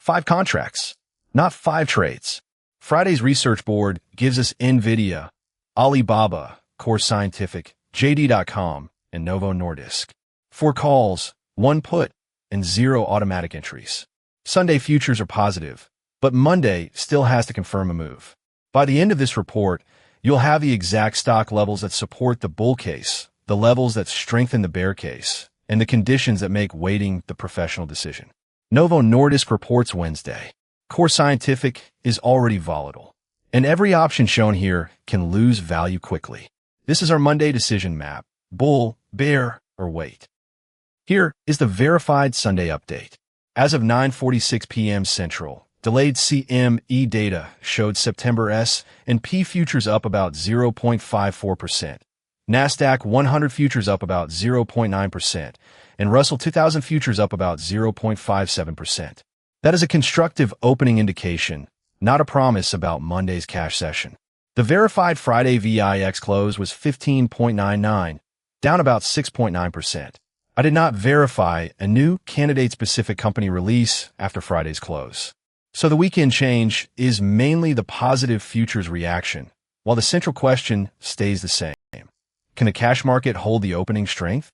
5 contracts, not 5 trades. Friday's research board gives us NVIDIA, Alibaba, CORZ Scientific, JD.com, and Novo Nordisk. 4 calls, 1 put, and 0 automatic entries. Sunday futures are positive, but Monday still has to confirm a move. By the end of this report, you'll have the exact stock levels that support the bull case, the levels that strengthen the bear case, and the conditions that make waiting the professional decision. Novo Nordisk reports Wednesday. CORZ Scientific is already volatile, and every option shown here can lose value quickly. This is our Monday decision map: bull, bear, or wait. Here is the verified Sunday update. As of 9:46 p.m. Central, delayed CME data showed September S&P futures up about 0.54%, NASDAQ 100 futures up about 0.9%, and Russell 2000 futures up about 0.57%. That is a constructive opening indication, not a promise about Monday's cash session. The verified Friday VIX close was 15.99, down about 6.9%. I did not verify a new candidate-specific company release after Friday's close. So the weekend change is mainly the positive futures reaction, while the central question stays the same. Can the cash market hold the opening strength?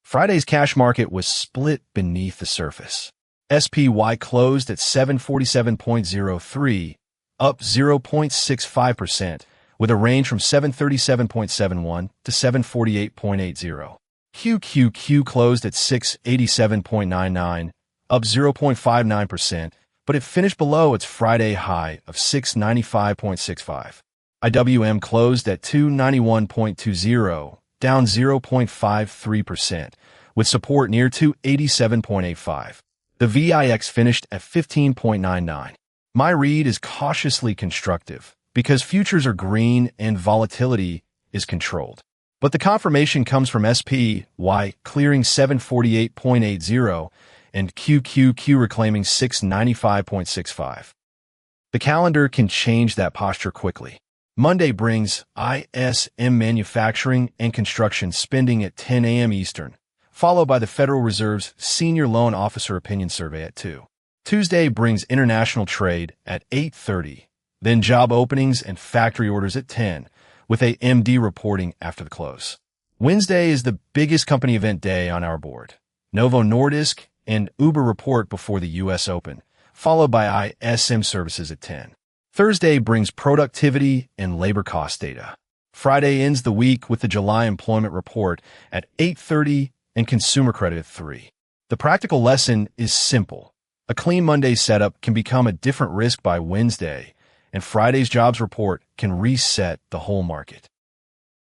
Friday's cash market was split beneath the surface. SPY closed at 747.03, up 0.65%, with a range from 737.71 to 748.80. QQQ closed at 687.99, up 0.59%, but it finished below its Friday high of 695.65. IWM closed at 291.20, down 0.53%, with support near 287.85. The VIX finished at 15.99. My read is cautiously constructive because futures are green and volatility is controlled. But the confirmation comes from SPY clearing 748.80 and QQQ reclaiming 695.65. The calendar can change that posture quickly. Monday brings ISM manufacturing and construction spending at 10 a.m. Eastern, followed by the Federal Reserve's Senior Loan Officer Opinion Survey at 2. Tuesday brings international trade at 8:30, then job openings and factory orders at 10, with AMD reporting after the close. Wednesday is the biggest company event day on our board. Novo Nordisk and Uber report before the U.S. Open, followed by ISM services at 10. Thursday brings productivity and labor cost data. Friday ends the week with the July employment report at 8:30 and consumer credit at 3. The practical lesson is simple. A clean Monday setup can become a different risk by Wednesday, and Friday's jobs report can reset the whole market.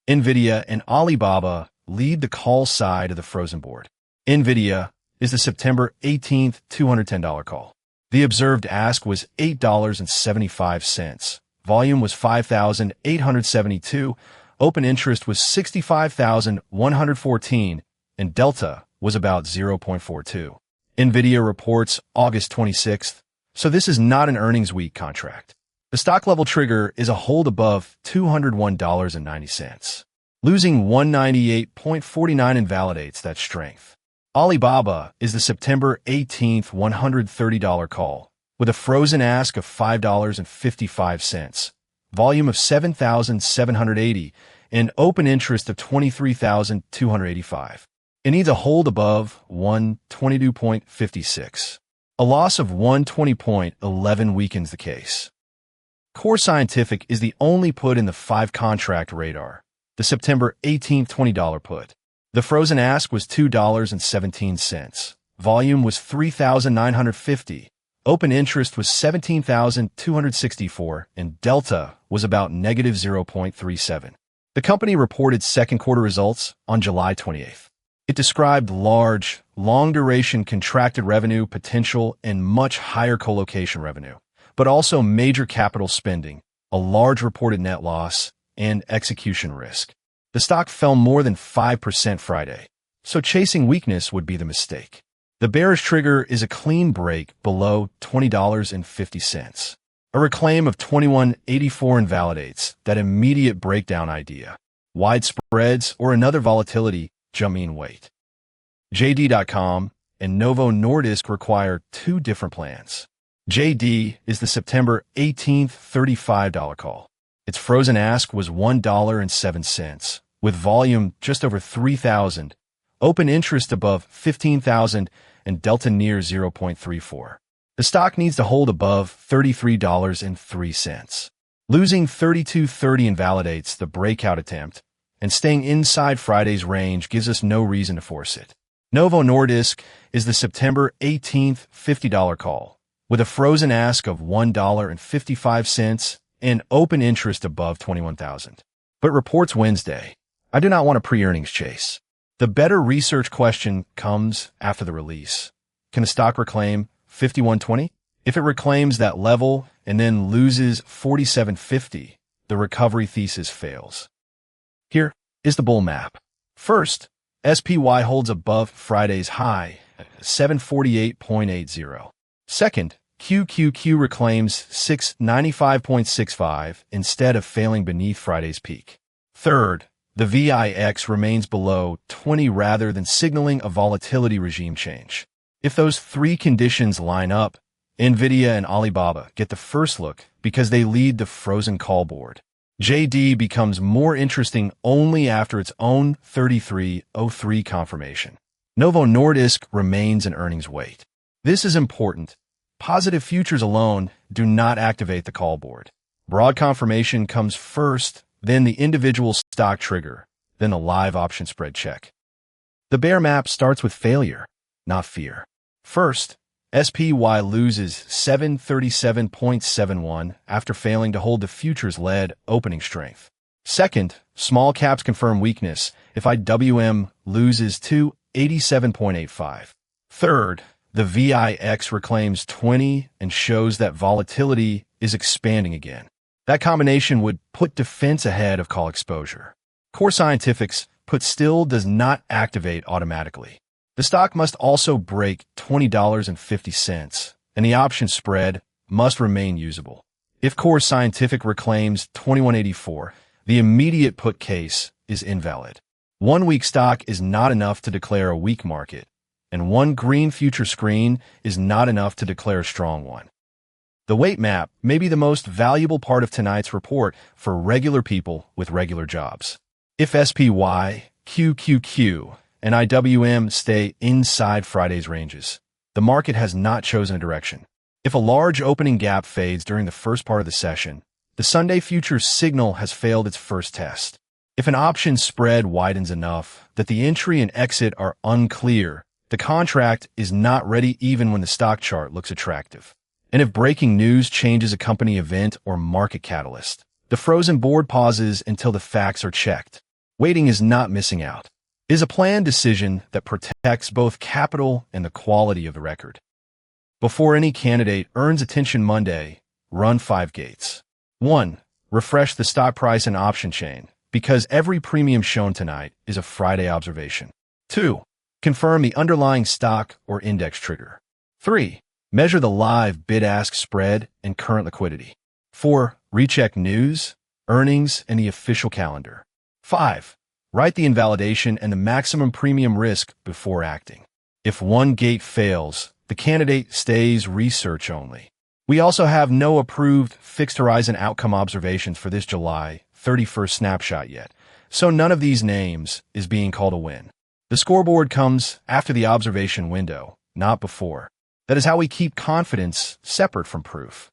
NVIDIA and Alibaba lead the call side of the frozen board. NVIDIA is the September 18th $210 call. The observed ask was $8.75. Volume was 5,872. Open interest was 65,114, and delta was about 0.42. NVIDIA reports August 26th, so this is not an earnings week contract. The stock level trigger is a hold above $201.90. Losing 198.49 invalidates that strength. Alibaba is the September 18th $130 call, with a frozen ask of $5.55, volume of 7,780, and open interest of 23,285. It needs a hold above 122.56. A loss of 120.11 weakens the case. CORZ Scientific is the only put in the 5-contract radar, the September 18th $20 put. The frozen ask was $2.17. Volume was 3,950. Open interest was 17,264, and delta was about negative 0.37. The company reported second quarter results on July 28th. It described large, long-duration contracted revenue potential and much higher colocation revenue, but also major capital spending, a large reported net loss, and execution risk. The stock fell more than 5% Friday, so chasing weakness would be the mistake. The bearish trigger is a clean break below $20.50. A reclaim of 21.84 invalidates that immediate breakdown idea. Wide spreads or another volatility jump mean wait. JD.com and Novo Nordisk require 2 different plans. JD is the September 18th $35 call. Its frozen ask was $1.07, with volume just over 3,000, open interest above 15,000, and delta near 0.34. The stock needs to hold above $33.03. Losing 32.30 invalidates the breakout attempt, and staying inside Friday's range gives us no reason to force it. Novo Nordisk is the September 18th $50 call, with a frozen ask of $1.55 and open interest above 21,000. But reports Wednesday. I do not want a pre-earnings chase. The better research question comes after the release. Can the stock reclaim 51.20? If it reclaims that level and then loses 47.50, the recovery thesis fails. Here is the bull map. First, SPY holds above Friday's high, 748.80. Second, QQQ reclaims 695.65 instead of failing beneath Friday's peak. Third, the VIX remains below 20 rather than signaling a volatility regime change. If those three conditions line up, NVIDIA and Alibaba get the first look because they lead the frozen call board. JD becomes more interesting only after its own 33.03 confirmation. Novo Nordisk remains an earnings wait. This is important. Positive futures alone do not activate the call board. Broad confirmation comes first, then the individual stock trigger, then the live option spread check. The bear map starts with failure, not fear. First, SPY loses 737.71 after failing to hold the futures-led opening strength. Second, small caps confirm weakness if IWM loses 287.85. Third, the VIX reclaims 20 and shows that volatility is expanding again. That combination would put defense ahead of call exposure. Core Scientific's put still does not activate automatically. The stock must also break $20.50, and the option spread must remain usable. If CORZ Scientific reclaims 21.84, the immediate put case is invalid. 1 week stock is not enough to declare a weak market, and one green future screen is not enough to declare a strong one. The weight map may be the most valuable part of tonight's report for regular people with regular jobs. If SPY, QQQ, and IWM stay inside Friday's ranges, the market has not chosen a direction. If a large opening gap fades during the first part of the session, the Sunday futures signal has failed its first test. If an option spread widens enough that the entry and exit are unclear, the contract is not ready even when the stock chart looks attractive. And if breaking news changes a company event or market catalyst, the frozen board pauses until the facts are checked. Waiting is not missing out. It is a planned decision that protects both capital and the quality of the record. Before any candidate earns attention Monday, run 5 gates. 1. Refresh the stock price and option chain, because every premium shown tonight is a Friday observation. 2. Confirm the underlying stock or index trigger. 3. Measure the live bid-ask spread and current liquidity. 4. Recheck news, earnings, and the official calendar. 5. Write the invalidation and the maximum premium risk before acting. If one gate fails, the candidate stays research only. We also have no approved fixed horizon outcome observations for this July 31st snapshot yet, so none of these names is being called a win. The scoreboard comes after the observation window, not before. That is how we keep confidence separate from proof.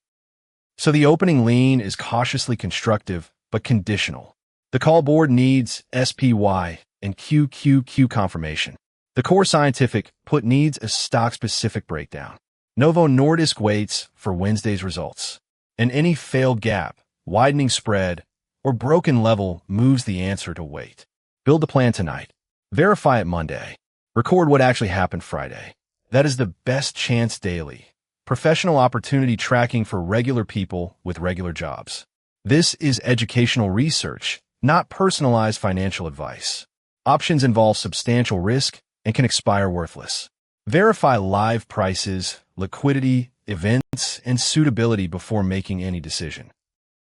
So the opening lean is cautiously constructive but conditional. The call board needs SPY and QQQ confirmation. The CORZ Scientific put needs a stock-specific breakdown. Novo Nordisk waits for Wednesday's results. And any failed gap, widening spread, or broken level moves the answer to wait. Build a plan tonight. Verify it Monday. Record what actually happened Friday. That is the best chance daily. Professional opportunity tracking for regular people with regular jobs. This is educational research, not personalized financial advice. Options involve substantial risk and can expire worthless. Verify live prices, liquidity, events, and suitability before making any decision.